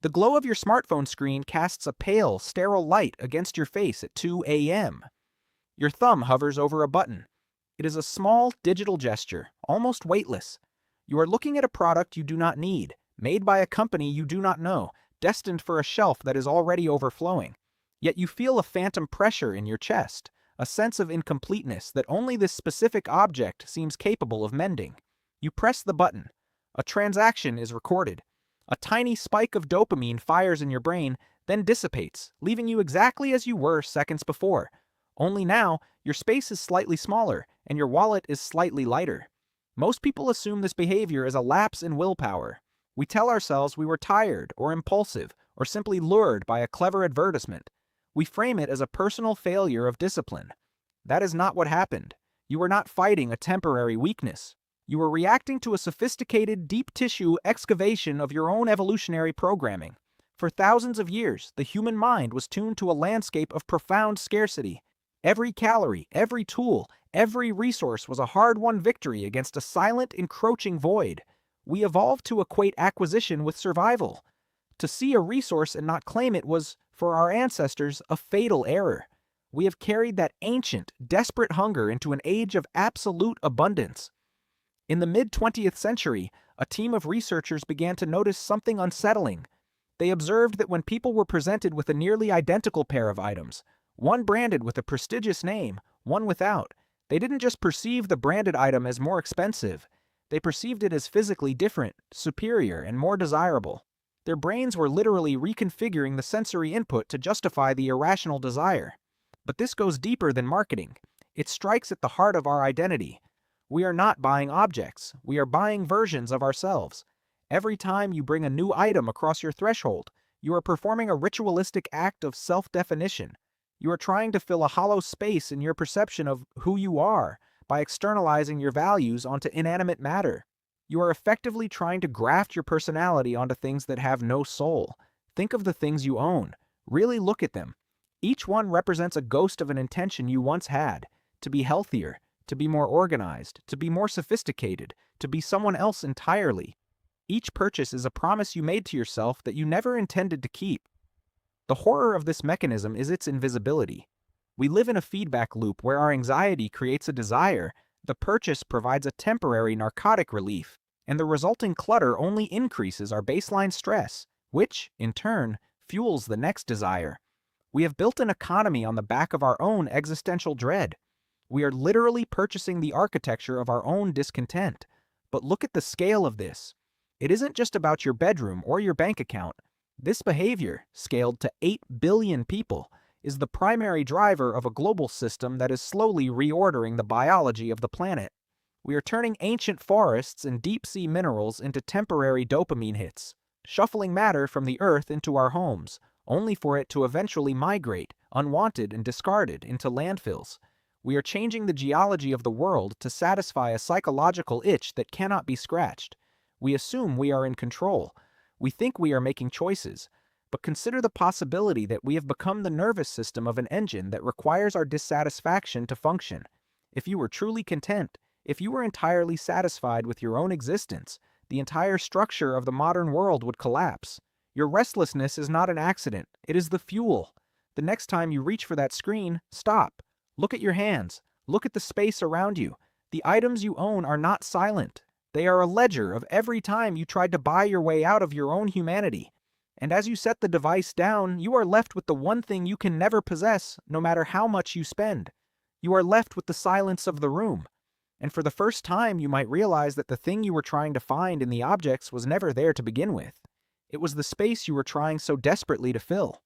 The glow of your smartphone screen casts a pale, sterile light against your face at 2 a.m. Your thumb hovers over a button. It is a small, digital gesture, almost weightless. You are looking at a product you do not need, made by a company you do not know, destined for a shelf that is already overflowing. Yet you feel a phantom pressure in your chest, a sense of incompleteness that only this specific object seems capable of mending. You press the button. A transaction is recorded. A tiny spike of dopamine fires in your brain, then dissipates, leaving you exactly as you were seconds before. Only now, your space is slightly smaller, and your wallet is slightly lighter. Most people assume this behavior is a lapse in willpower. We tell ourselves we were tired, or impulsive, or simply lured by a clever advertisement. We frame it as a personal failure of discipline. That is not what happened. You were not fighting a temporary weakness. You were reacting to a sophisticated, deep-tissue excavation of your own evolutionary programming. For thousands of years, the human mind was tuned to a landscape of profound scarcity. Every calorie, every tool, every resource was a hard-won victory against a silent, encroaching void. We evolved to equate acquisition with survival. To see a resource and not claim it was, for our ancestors, a fatal error. We have carried that ancient, desperate hunger into an age of absolute abundance. In the mid-20th century, a team of researchers began to notice something unsettling. They observed that when people were presented with a nearly identical pair of items, one branded with a prestigious name, one without, they didn't just perceive the branded item as more expensive. They perceived it as physically different, superior, and more desirable. Their brains were literally reconfiguring the sensory input to justify the irrational desire. But this goes deeper than marketing. It strikes at the heart of our identity. We are not buying objects. We are buying versions of ourselves. Every time you bring a new item across your threshold, you are performing a ritualistic act of self-definition. You are trying to fill a hollow space in your perception of who you are by externalizing your values onto inanimate matter. You are effectively trying to graft your personality onto things that have no soul. Think of the things you own. Really look at them. Each one represents a ghost of an intention you once had: to be healthier, to be more organized, to be more sophisticated, to be someone else entirely. Each purchase is a promise you made to yourself that you never intended to keep. The horror of this mechanism is its invisibility. We live in a feedback loop where our anxiety creates a desire, the purchase provides a temporary narcotic relief, and the resulting clutter only increases our baseline stress, which, in turn, fuels the next desire. We have built an economy on the back of our own existential dread. We are literally purchasing the architecture of our own discontent. But look at the scale of this. It isn't just about your bedroom or your bank account. This behavior, scaled to 8 billion people, is the primary driver of a global system that is slowly reordering the biology of the planet. We are turning ancient forests and deep-sea minerals into temporary dopamine hits, shuffling matter from the earth into our homes, only for it to eventually migrate, unwanted and discarded, into landfills. We are changing the geology of the world to satisfy a psychological itch that cannot be scratched. We assume we are in control. We think we are making choices. But consider the possibility that we have become the nervous system of an engine that requires our dissatisfaction to function. If you were truly content, if you were entirely satisfied with your own existence, the entire structure of the modern world would collapse. Your restlessness is not an accident. It is the fuel. The next time you reach for that screen, stop. Look at your hands. Look at the space around you. The items you own are not silent. They are a ledger of every time you tried to buy your way out of your own humanity. And as you set the device down, you are left with the one thing you can never possess, no matter how much you spend. You are left with the silence of the room. And for the first time, you might realize that the thing you were trying to find in the objects was never there to begin with. It was the space you were trying so desperately to fill.